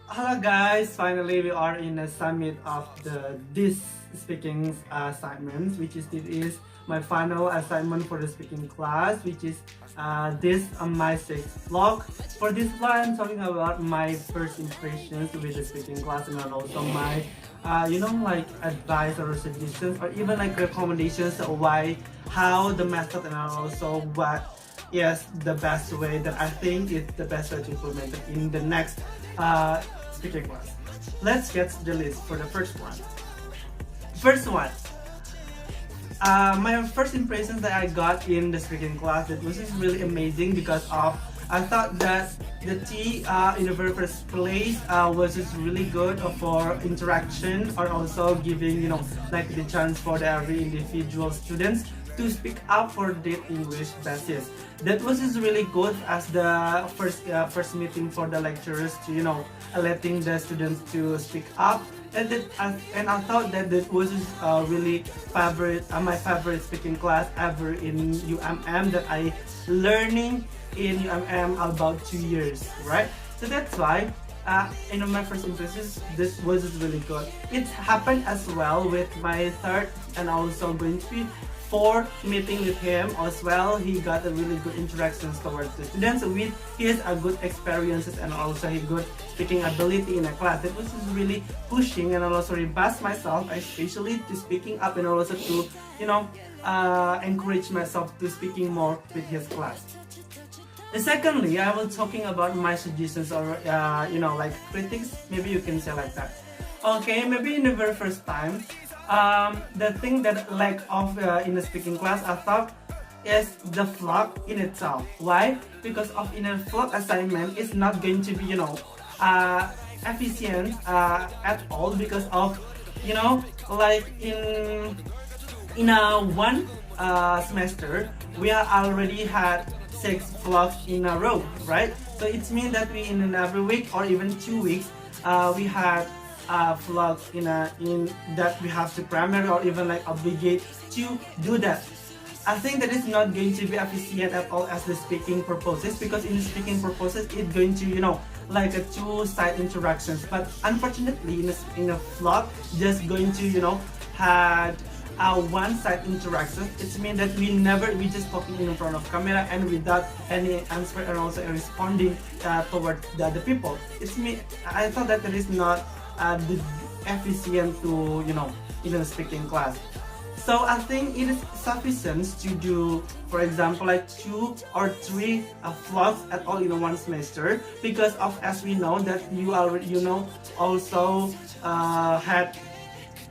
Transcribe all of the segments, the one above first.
Hello guys, finally we are in a summit of this speaking assignment, which is my final assignment for the speaking class, which is this my sixth vlog. For this vlog, I'm talking about my first impressions with the speaking class and also my like advice or suggestions or even like recommendations of why, how the method and also what is the best way that I think is the best way to implement it in the next speaking class. Let's get to the list for the first one. First one, my first impressions that I got in the speaking class, that was just really amazing because of I thought that the tea in the very first place was just really good for interaction or also giving like the chance for the every individual students to speak up for their English basis. That was just really good as the first meeting for the lecturers to letting the students to speak up, and I thought that that was really my favorite speaking class ever in UMM that I learning in UMM about 2 years, right? So that's why my first impressions, this was really good. It happened as well with my third and also going to be fourth meeting with him as well. He got a really good interactions towards the students with his good experiences and also his good speaking ability in a class. It was just really pushing and also rebus myself, especially to speaking up and also to encourage myself to speaking more with his class. And secondly, I was talking about my suggestions or like critics. Maybe you can say like that. Okay, maybe in the very first time, the thing that like of in the speaking class I thought is the vlog in itself. Why? Because of in a vlog assignment is not going to be efficient at all because of like in a one semester we are already had 6 vlogs in a row, right? So it means that we in every week or even 2 weeks we had vlogs in that we have to primary or even like obligate to do that. I think that is not going to be efficient at all as the speaking purposes, because in the speaking purposes it's going to like a two-side interactions, but unfortunately in a vlog just going to had a one-side interaction. It means that we just talking in front of camera and without any answer and also responding toward the other people. It's me. I thought that is not the efficient to speaking class. So I think it is sufficient to do, for example, like 2 or 3 vlogs at all in one semester, because of as we know that you already also had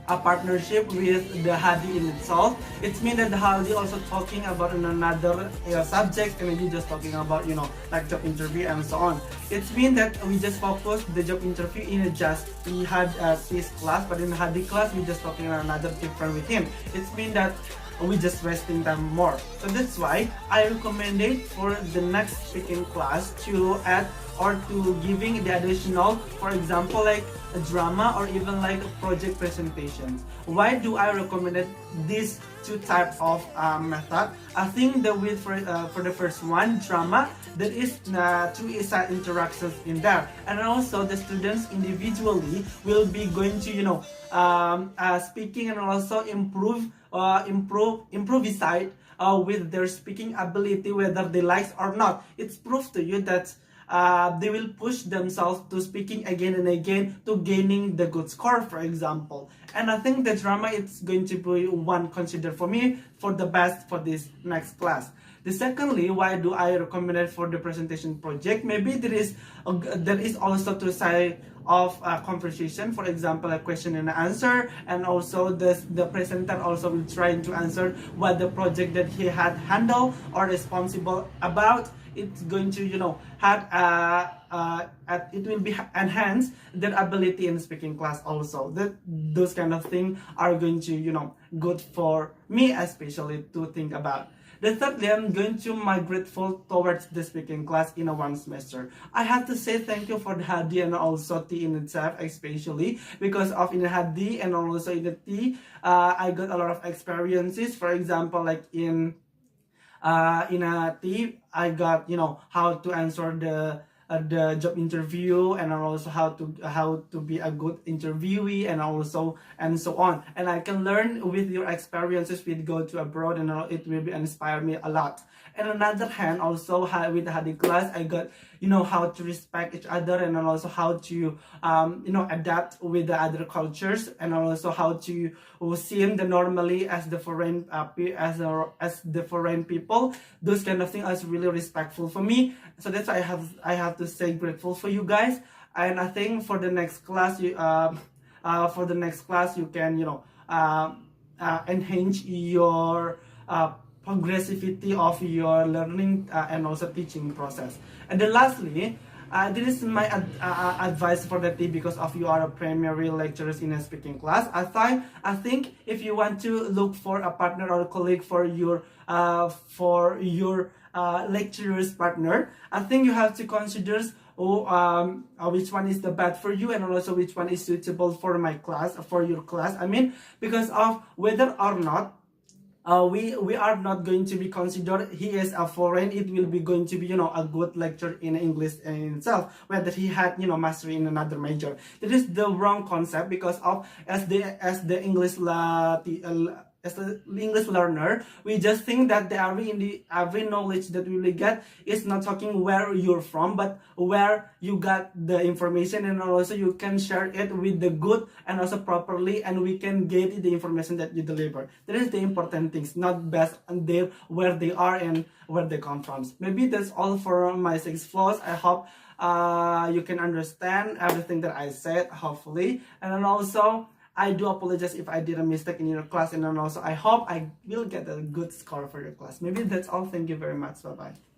a partnership with the Hadi in itself. It means that the Hadi also talking about another subject, and maybe just talking about like job interview and so on. It means that we just focus the job interview in just we had this class, but in the Hadi class we just talking another different with him. It means that we just wasting time more. So that's why I recommended for the next speaking class to add or to giving the additional, for example, like a drama or even like project presentations. Why do I recommend these two type of method? I think that with for the first one, drama, there is two interactions in there, and also the students individually will be going to speaking and also improvise with their speaking ability, whether they like or not. It's proof to you that they will push themselves to speaking again and again to gaining the good score, for example. And I think the drama is going to be one considered for me for the best for this next class. The secondly, why do I recommend it for the presentation project? Maybe there is also two sides of a conversation, for example a question and answer, and also the presenter also will try to answer what the project that he had handled or responsible about. It's going to had it will be enhance their ability in speaking class also. That those kind of things are going to good for me especially to think about. The thirdly, I'm going to my grateful towards the speaking class in a one semester. I have to say thank you for the Hadi and also T in itself, especially because of in the Hadi and also in the T, I got a lot of experiences. For example, like in a T, I got how to answer the job interview, and also how to be a good interviewee, and so on. And I can learn with your experiences with go to abroad, and it will be inspire me a lot. And on the other hand, also with the class, I got how to respect each other, and also how to adapt with the other cultures, and also how to see them normally as the foreign as the foreign people. Those kind of things are really respectful for me. So that's why I have to say grateful for you guys. And I think for the next class you can enhance your progressivity of your learning and also teaching process. And then lastly, this is my advice for the team, because of you are a primary lecturers in a speaking class. I think if you want to look for a partner or a colleague for your lecturer's partner, I think you have to consider which one is the best for you, and also which one is suitable for my class, for your class. I mean, because of whether or not we are not going to be considered he is a foreign, it will be going to be a good lecture in English in itself, whether he had mastery in another major. That is the wrong concept, because of as the English as an English learner, we just think that every knowledge that we will get is not talking where you're from, but where you got the information, and also you can share it with the good and also properly, and we can get the information that you deliver. That is the important things, not based on where they are and where they come from. Maybe that's all for my 6 flaws. I hope you can understand everything that I said, hopefully. And then also, I do apologize if I did a mistake in your class, and then also I hope I will get a good score for your class. Maybe that's all. Thank you very much. Bye bye.